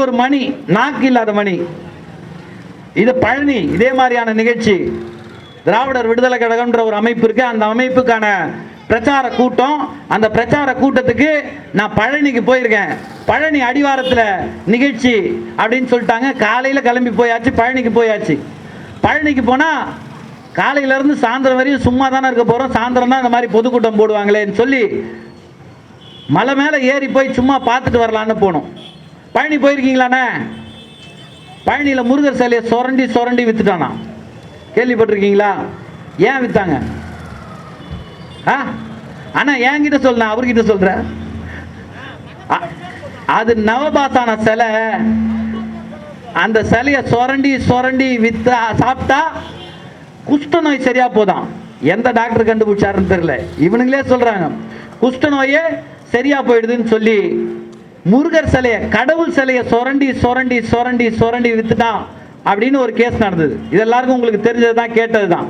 ஒரு மணி, நாக்கு இல்லாத மணி. இது பழனி இதே மாதிரியான நிகழ்ச்சி. திராவிடர் விடுதலை கழகம்ன்ற ஒரு அமைப்பு இருக்கு. அந்த அமைப்புக்கான பிரச்சார கூட்டம். அந்த பிரச்சார கூட்டத்துக்கு நான் பழனிக்கு போயிருக்கேன். பழனி அடிவாரத்தில் நிகழ்ச்சி அப்படின்னு சொல்லிட்டாங்க. காலையில் கிளம்பி போயாச்சு, பழனிக்கு போயாச்சு. பழனிக்கு போனால் காலையிலேருந்து சாயந்தரம் வரையும் சும்மா தானே இருக்க போகிறோம். சாயந்தரம் தான் இந்த மாதிரி பொதுக்கூட்டம் போடுவாங்களேன்னு சொல்லி மலை மேலே ஏறி போய் சும்மா பார்த்துட்டு வரலான்னு போனோம். பழனி போயிருக்கீங்களாண்ணே? பழனியில் முருகர் சிலையை சுரண்டி சுரண்டி வித்துட்டானா, கேள்விப்பட்டிருக்கீங்களா? ஏன் வித்தாங்க? ஆனா என்கிட்ட சொல்ல, அவர்கிட்ட சொல்ற. அது நவபாசான சிலை. அந்த சிலையை சுரண்டி சுரண்டி வித்தா சாப்பிட்டா குஷ்ட நோய் சரியா போதான். எந்த டாக்டர் கண்டுபிடிச்சாருன்னு தெரியல, இவனுங்களே சொல்றாங்க குஷ்ட நோயே சரியா போயிடுதுன்னு சொல்லி முருகர் சிலையை, கடவுள் சிலையை சுரண்டி சுரண்டி சுரண்டி சுரண்டி வித்துட்டான் அப்படின்னு ஒரு கேஸ் நடந்தது. இது எல்லாருக்கும் உங்களுக்கு தெரிஞ்சதுதான், கேட்டதுதான்.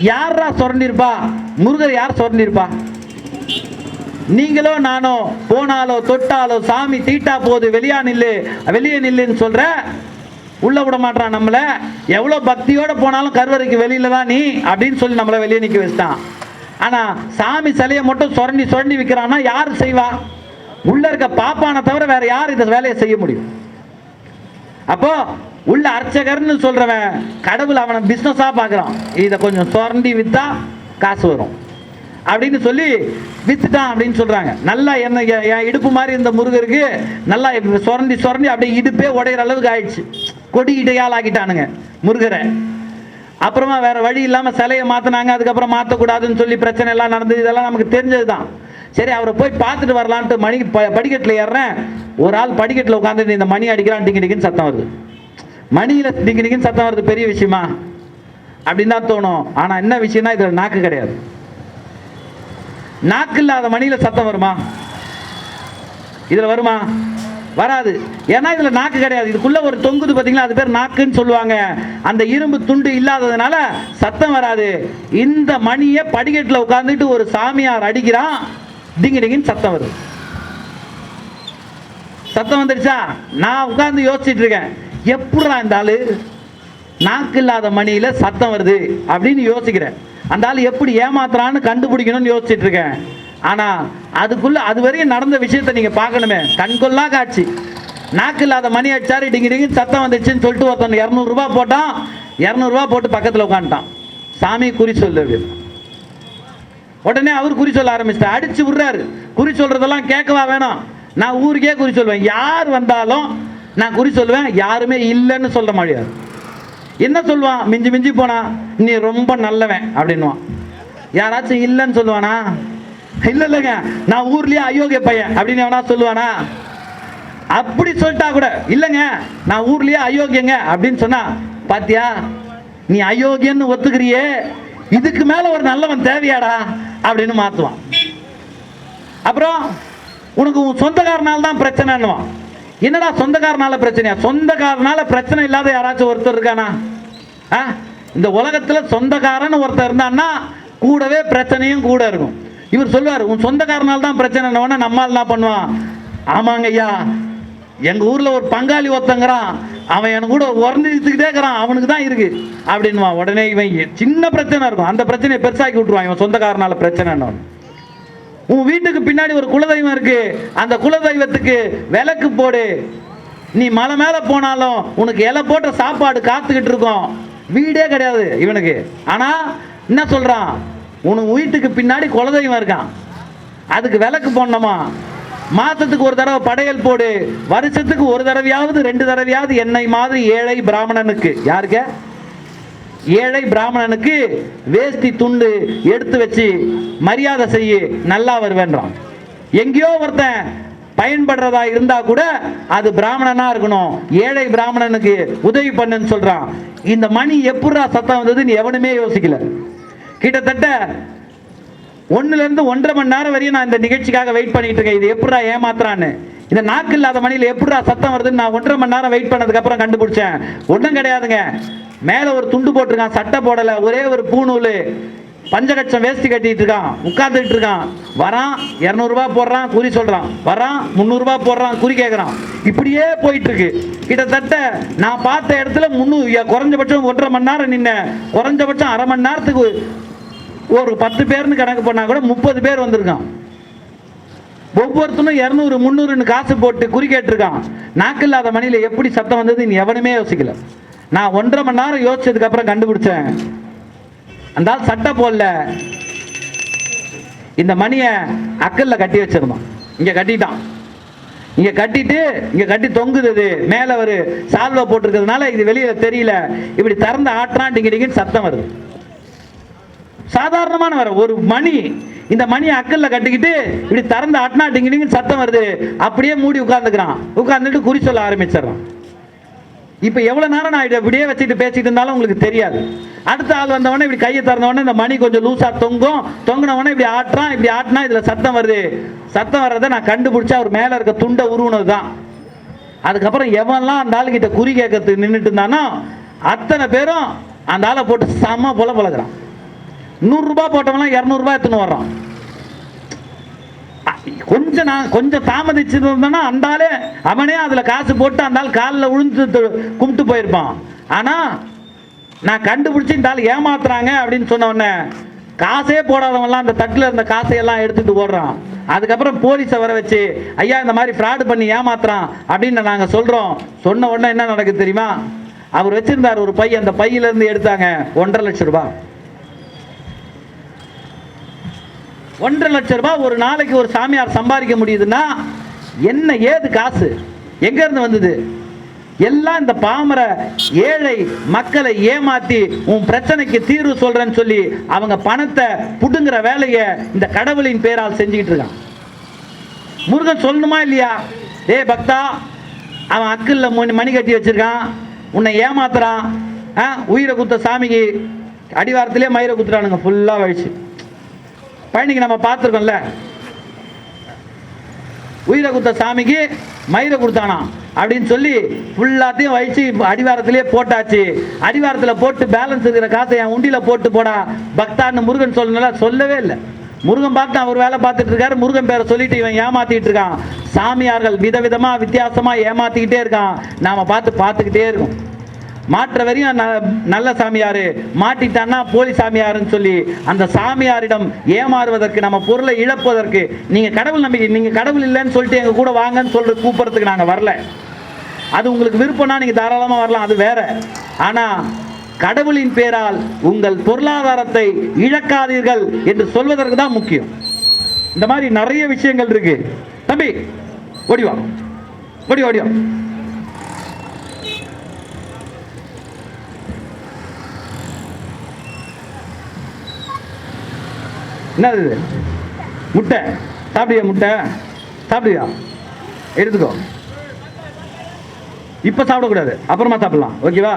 யாரா சுரண்டிருப்பா? முருகர் யார் சுரண்டிருப்பா? நீங்களோ நானோ போனாலோ தொட்டாலோ சாமி தீட்டா போது வெளியே நில்லுன்னு சொல்ற. உள்ள விட மாட்டான் நம்மள. எவ்வளவு பக்தியோட போனாலும் கருவறைக்கு வெளியில தான் நீ அப்படின்னு சொல்லி நம்மள வெளியே நிக்க வச்சிட்டான். ஆனா சாமி சிலையை மட்டும் சுரண்டி சுரண்டி விற்கிறான்னா யாரு செய்வா? உள்ள இருக்க பாப்பான தவிர வேற யார் இந்த வேலையை செய்ய முடியும்? அப்போ உள்ள அர்ச்சகர்னு சொல்றவன் கடவுள் அவனை பிசினஸா பார்க்கறான். இதை கொஞ்சம் சுரண்டி வித்தா காசு வரும் அப்படின்னு சொல்லி வித்துட்டான் அப்படின்னு சொல்றாங்க. நல்லா என்ன என் இடுப்பு மாதிரி இந்த முருகருக்கு நல்லா சுரண்டி சுரண்டி அப்படியே இடுப்பே உடையிற அளவுக்கு ஆயிடுச்சு. கொடி இடையால் ஆக்கிட்டானுங்க முருகரை. அப்புறமா வேற வழி இல்லாம சிலையை மாத்தினாங்க. அதுக்கப்புறம் மாற்றக்கூடாதுன்னு சொல்லி பிரச்சனை எல்லாம் நடந்தது. இதெல்லாம் நமக்கு தெரிஞ்சதுதான். சரி, அவரை போய் பார்த்துட்டு வரலான்ட்டு மணி படிக்கட்டில் ஏறுறேன். ஒரு ஆள் படிக்கட்டில் உட்காந்து இந்த மணி அடிக்கிறான், டிங்கு டிங்குன்னு சத்தம் வருது. மணியில டிங்கு டிங்குன்னு சத்தம் வருது பெரிய விஷயமா அப்படின்னு தான் தோணும். ஆனா என்ன விஷயம்னா இதுல நாக்கு கிடையாது. நாக்கு இல்லாத மணியில சத்தம் வருமா? இதுல வருமா? வராது. ஏன்னா இதுல நாக்கு கிடையாது. இதுக்குள்ள ஒரு தொங்குது பாத்தீங்களா, அது பேர் நாக்குன்னு சொல்லுவாங்க. அந்த இரும்பு துண்டு இல்லாததுனால சத்தம் வராது. இந்த மணியை படிக்கட்டில் உட்கார்ந்துட்டு ஒரு சாமியார் அடிக்கிறான், டிங்கு டிங்குன்னு சத்தம் வருது. சத்தம் வந்துடுச்சா? நான் உட்கார்ந்து யோசிச்சுட்டு இருக்கேன், எப்படா இந்த ஆளு நாக்கு இல்லாத மணியில சத்தம் வருது அப்படின்னு யோசிக்கிறேன். அந்த ஆளு எப்படி ஏமாத்துறான்னு கண்டுபிடிக்கணும்னு யோசிச்சுட்டு இருக்கேன். ஆனா அதுக்குள்ள அது வரையும் நடந்த விஷயத்தை நீங்க பார்க்கணுமே. கண்கொள்ளா காட்சி. நாக்கு இல்லாத மணி அடிச்சாரு, டிங்கு டிங்கு சத்தம் வந்துச்சுன்னு சொல்லிட்டு ஒருத்தன் 200 ரூபாய் போட்டான். 200 ரூபாய் போட்டு பக்கத்தில் உட்காந்துட்டான். சாமி குறி சொல்லு அப்படின்னு. உடனே அவர் குறி சொல்ல ஆரம்பிச்சிட்டா. அடிச்சு விடுறாரு. குறி சொல்றதெல்லாம் கேட்கவா வேணும்? நான் ஊருக்கே குறி சொல்லுவேன். யார் வந்தாலும் நான் குறி சொல்லுவேன். யாருமே இல்லைன்னு சொல்ல முடியாது. என்ன சொல்லுவான்? மிஞ்சி மிஞ்சி போனா நீ ரொம்ப நல்லவன் அப்படின்னுவான். யாராச்சும் இல்லைன்னு சொல்லுவானா? இல்லைங்க நான் ஊர்லயே அயோக்கிய பையன் அப்படின்னு எவனா சொல்லுவானா? அப்படி சொல்லிட்டா கூட இல்லைங்க நான் ஊர்லயே அயோக்கியங்க அப்படின்னு சொன்னா, பாத்தியா நீ அயோக்கியன்னு ஒத்துக்கிறியே, இதுக்கு மேல ஒரு நல்லவன் தேவையாடா அப்படின்னு மாத்துவான். அப்புறம் உனக்கு உன் சொந்தக்காரனால தான் பிரச்சனைன்னுவான். என்னடா சொந்தக்காரனால பிரச்சனையா? சொந்தக்காரனால பிரச்சனை இல்லாத யாராச்சும் ஒருத்தர் இருக்கானா? இந்த உலகத்துல சொந்தக்காரன் ஒருத்தர் இருந்தான்னா கூடவே பிரச்சனையும் கூட இருக்கும். இவர் சொல்லுவார் உன் சொந்தக்காரனால தான் பிரச்சனை. நம்மால் என்ன பண்ணுவான்? ஆமாங்க ஐயா, எங்க ஊர்ல ஒரு பங்காளி ஒருத்தங்கிறான், அவன் எனக்கு கூட உறந்துக்கிட்டே இருக்கிறான், அவனுக்கு தான் இருக்கு அப்படின்வான். உடனே இவன் சின்ன பிரச்சனை இருக்கும், அந்த பிரச்சனையை பெருசாக்கி விட்டுருவான். இவன் சொந்தக்காரனால பிரச்சனை. உன் வீட்டுக்கு பின்னாடி ஒரு குலதெய்வம் இருக்கு, அந்த குலதெய்வத்துக்கு விளக்கு போடு. நீ மலை மேல போனாலும் உனக்கு இலை போட்ட சாப்பாடு காத்துக்கிட்டு இருக்கும். வீடே கிடையாது இவனுக்கு. ஆனா என்ன சொல்றான்? உனக்கு வீட்டுக்கு பின்னாடி குலதெய்வம் இருக்கான், அதுக்கு விளக்கு போடணுமா, மாசத்துக்கு ஒரு தடவை படையல் போடு, வருஷத்துக்கு ஒரு தடவையாவது 2 தடவையாவது என்னை மாதிரி ஏழை பிராமணனுக்கு, யாருக்க ஏழை பிராமணனுக்கு வேஷ்டி துண்டு எடுத்து வச்சு மரியாதை செய்ய, நல்லா வருவேன்றான். எங்கேயோ ஒருத்தன் பயன்படுறதா இருந்தா கூட அது பிராமணனா இருக்கணும், ஏழை பிராமணனுக்கு உதவி பண்ணுன்னு சொல்றான். இந்த மணி எப்படா சத்தம் வந்ததுன்னு எவனுமே யோசிக்கல. கிட்டத்தட்ட 1 இருந்து 1.5 மணி நேரம் வரையும் நான் இந்த நிகழ்ச்சிக்காக வெயிட் பண்ணிட்டு இருக்கேன். இது எப்படா ஏமாத்துறான்னு, இந்த நாக்கு இல்லாத மணியில எப்படா சத்தம் வருதுன்னு நான் 1.5 மணி நேரம் வெயிட் பண்ணதுக்கு அப்புறம் கண்டுபிடிச்சேன். ஒன்றும் கிடையாதுங்க, மேல ஒரு துண்டு போட்டிருக்கான், சட்டை போடல, ஒரே ஒரு பூநூல். பஞ்சகட்சம் வேஷ்டி கட்டிட்டு இருக்கான், உட்கார்ந்துட்டு இருக்கான். வரான் 200 ரூபாய் போடுறான், குறி சொல்றான். வரான் 300 ரூபாய் போடுறான், குறி கேட்கறான். இப்படியே போயிட்டு இருக்கு. கிட்டத்தட்ட நான் பார்த்த இடத்துல 300, குறைஞ்சபட்சம் 1.5 மணி நேரம் நின்ன, குறைஞ்சபட்சம் அரை மணி நேரத்துக்கு ஒரு 10 பேர்னு கணக்கு பண்ணா கூட 30 பேர் வந்திருக்கான். ஒவ்வொருத்தனும் 200 300 காசு போட்டு குறி கேட்டிருக்கான். நாக்கில்லாத மணியில எப்படி சத்தம் வந்தது எவனுமே யோசிக்கல. நான் 1.5 மணி நேரம் யோசிச்சதுக்கு அப்புறம் கண்டுபிடிச்சேன். அந்த சட்டை போடல, இந்த மணியை அக்கல்ல கட்டி வச்சிருந்தான். இங்க கட்டிட்டான், இங்க கட்டிட்டு இங்க கட்டி தொங்குது. மேல ஒரு சால்வை போட்டிருக்கிறதுனால இது வெளியில தெரியல. இப்படி திறந்து ஆட்டுறான், டிங்கி டிங்கின்னு சத்தம் வருது. சாதாரணமான வர ஒரு மணி, இந்த மணியை அக்கல்ல கட்டிக்கிட்டு இப்படி திறந்து ஆட்டினா டிங்கி டிங்கின்னு சத்தம் வருது. அப்படியே மூடி உட்கார்ந்துக்கிறான். உட்கார்ந்துட்டு குறி சொல்ல ஆரம்பிச்சிடறான். இப்ப எவ்வளவு நேரம் நான் இப்படியே வச்சுட்டு பேசிட்டு இருந்தாலும் உங்களுக்கு தெரியாது. அடுத்த ஆள் வந்தவொடனே இப்படி கையை திறந்தவொடனே இந்த மணி கொஞ்சம் லூசா தொங்கும். தொங்கினவொடனே இப்படி ஆட்டுறான். இப்படி ஆட்டினா இதுல சத்தம் வருது. சத்தம் வர்றதை நான் கண்டுபிடிச்சா அவர் மேல இருக்க துண்டை உருவுனது தான். அதுக்கப்புறம் எவன்லாம் அந்த ஆளு கிட்ட குறி கேட்கறதுக்கு நின்றுட்டு இருந்தானோ அத்தனை பேரும் அந்த ஆளை போட்டு செம பழகிறான். 100 ரூபாய் போட்டவங்களாம் 200 ரூபாய் எடுத்துன்னு வர்றான். கொஞ்சம் தாமதிச்சிருந்தா அந்த ஆளே அவனே அதுல காசு போட்டு அந்த ஆள் காலில் விழுந்து கும்பிட்டு போயிருப்பான். ஆனா நான் கண்டுபிடிச்சு இந்த ஆள் ஏமாத்துறாங்க அப்படின்னு சொன்ன உடனே காசே போடாதவன்லாம் அந்த தட்டுல இருந்த காசையெல்லாம் எடுத்துட்டு ஓடுறான். அதுக்கப்புறம் போலீஸை வர வச்சு ஐயா இந்த மாதிரி ஃப்ராடு பண்ணி ஏமாத்துறான் அப்படின்னு நாங்க சொல்றோம். சொன்ன உடனே என்ன நடக்குது தெரியுமா? அவர் வச்சிருந்தார் ஒரு பை, அந்த பையில இருந்து எடுத்தாங்க 1.5 லட்சம் ரூபாய். 1.5 லட்சம் ரூபாய் ஒரு நாளைக்கு ஒரு சாமியார் சம்பாதிக்க முடியுதுன்னா என்ன ஏது காசு எங்க இருந்து வந்தது? எல்லாம் இந்த பாமர ஏழை மக்களை ஏமாத்தி உன் பிரச்சனைக்கு தீர்வு சொல்றேன்னு சொல்லி அவங்க பணத்தை புடுங்குற வேலையை இந்த கடவுளின் பேரால் செஞ்சுக்கிட்டு இருக்கான். முருகன் சொல்லணுமா இல்லையா? ஏ பக்தா, அவன் அக்கல்ல மணி கட்டி வச்சிருக்கான், உன்னை ஏமாத்துறான். உயிரை குத்த சாமிக்கு அடிவாரத்திலே மயிரை குத்துறானுங்க ஃபுல்லா வழிச்சு. பழனிக்கு நம்ம பார்த்துருக்கோம்ல, உயிரை குத்த சாமிக்கு மயிரை கொடுத்தானா அப்படின்னு சொல்லி ஃபுல்லாத்தையும் வச்சு அடிவாரத்திலே போட்டாச்சு. அடிவாரத்தில் போட்டு பேலன்ஸ் இருக்கிற காசை என் உண்டியில போட்டு போடா பக்தான்னு முருகன் சொல்லவே இல்லை. முருகன் பார்த்து அவர் வேலை பார்த்துட்டு இருக்காரு. முருகன் பேரை சொல்லிட்டு இவன் ஏமாத்திட்டு இருக்கான். சாமியார்கள் விதவிதமா வித்தியாசமா ஏமாத்திக்கிட்டே இருக்கான். நாம பார்த்துக்கிட்டே இருக்கோம். மாற்ற வரையும் நல்ல சாமியாரு, மாட்டிட்டான்னா போலி சாமியாருன்னு சொல்லி அந்த சாமியாரிடம் ஏமாறுவதற்கு, நம்ம பொருளை இழப்பதற்கு. நீங்க கடவுள் நம்பிக்கை, நீங்க கடவுள் இல்லைன்னு சொல்லிட்டு எங்க கூட வாங்கன்னு சொல்லிட்டு கூப்பிடுறதுக்கு நாங்க வரல. அது உங்களுக்கு விருப்பம்னா நீங்க தாராளமா வரலாம், அது வேற. ஆனா கடவுளின் பேரால் உங்கள் பொருளாதாரத்தை இழக்காதீர்கள் என்று சொல்வதற்கு தான் முக்கியம். இந்த மாதிரி நிறைய விஷயங்கள் இருக்கு. தம்பி ஓடிவா, ஓடிவா. என்னது முட்டை சாப்பிடுவியா? முட்டை சாப்பிடுவியா? எடுத்துக்கோ. இப்ப சாப்பிடக்கூடாது, அப்புறமா சாப்பிடலாம். ஓகேவா?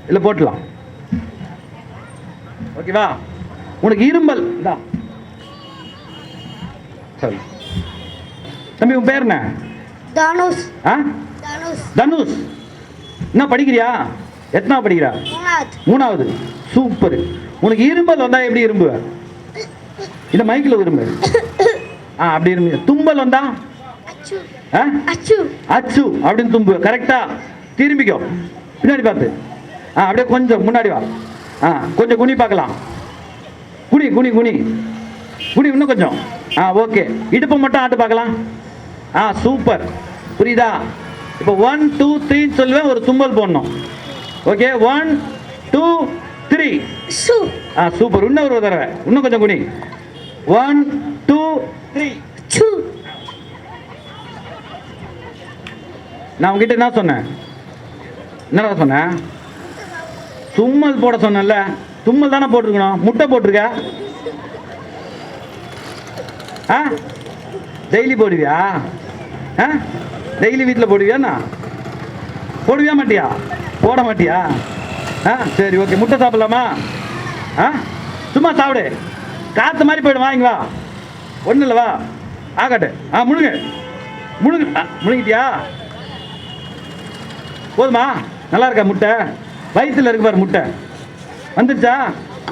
இல்லை போட்டலாம். ஓகேவா? உனக்கு இரும்பல் தான். சரி தம்பி, உன் பேர் என்ன? தனுஷ். தனுஷ். என்ன படிக்கிறியா? எத்தனாவது படிக்கிறா? 3வது. சூப்பர். உனக்கு இரும்பல் வந்தா எப்படி இரும்புவ? இந்த மைக்கில் இரும்பு. அப்படி இரும்பு. தும்பல் வந்தா அச்சு அப்படின்னு தும்பு. கரெக்டா? திரும்பிக்கோ, பின்னாடி பார்த்து. அப்படியே கொஞ்சம் முன்னாடி வா. கொஞ்சம் குனி பார்க்கலாம். குனி குனி குனி குனி இன்னும் கொஞ்சம். ஓகே. இடுப்பை மட்டும் ஆட்டு பார்க்கலாம். சூப்பர். புரியுதா? இப்போ 1 2 3 சொல்லுவேன், ஒரு தும்பல் போடணும். ஓகே, 1 2 3. சூப்பர். இன்னும் ஒரு தடவை, இன்னும் கொஞ்சம் குனி. 1 2 3. நான் உங்ககிட்ட என்ன சொன்னேன்? என்னடா சொன்னேன்? தும்மல் போட சொன்னேன்ல. தும்மல் தானே போட்டிருக்கணும். முட்டை போட்டிருக்க. டெய்லி போடுவியா? டெய்லி வீட்டில் போடுவியாண்ணா? போடுவியா மாட்டியா? போட மாட்டியா? சரி ஓகே. முட்டை சாப்பிடலாமா? சும்மா சாப்பிடு, காற்று மாதிரி போய்டும். வாங்கி வா. ஒன்றும் இல்லை, வா. ஆகட்டு. முழுங்க முழுங்க. முழுங்கிட்டியா? போதுமா? நல்லா இருக்கா முட்டை? வயிற்றுல இருக்கு பாரு முட்டை. வந்துருச்சா?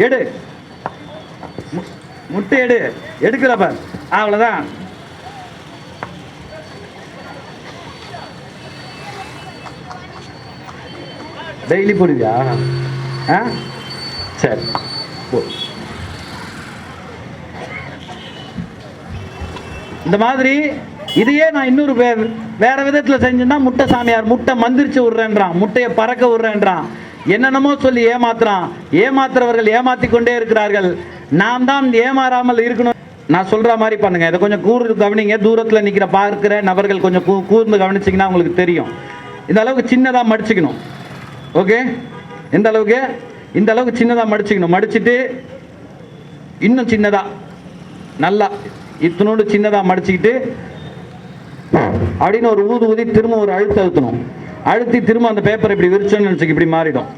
எடு. முட்டை எடுக்கிறப்ப அவ்வளோதான். டெய்லி போடுவியா? ஆ சரி போ. இந்த மாதிரி இதையே நான் இன்னொரு வேற விதத்தில் செஞ்சேன்னா முட்டை சாமியார் முட்டை மந்திரிச்சு விடுறேன்றான், முட்டையை பறக்க விடுறேன்றான், என்னென்னமோ சொல்லி ஏமாத்துறான். ஏமாத்துறவர்கள் ஏமாத்தி கொண்டே இருக்கிறார்கள். நாம் தான் ஏமாறாமல் இருக்கணும். நான் சொல்ற மாதிரி பண்ணுங்க. இதை கொஞ்சம் கூர்ந்து கவனிங்க. தூரத்தில் நிற்கிற பார்க்கிற நபர்கள் கொஞ்சம் கூர்ந்து கவனிச்சிங்கன்னா உங்களுக்கு தெரியும். இந்த அளவுக்கு சின்னதாக மடிச்சுக்கணும். ஓகே, எந்த அளவுக்கு? இந்த அளவுக்கு சின்னதாக மடிச்சுக்கணும். மடிச்சுட்டு இன்னும் சின்னதாக நல்லா இத்தனோடு சின்னதாக மடிச்சுக்கிட்டு அப்படின்னு ஒரு ஊதி திரும்ப ஒரு அழுத்தம் அழுத்தணும். அழுத்தி திரும்ப அந்த பேப்பர் இப்படி விரிச்சோன்னு நினச்சிக்க இப்படி மாறிடும்.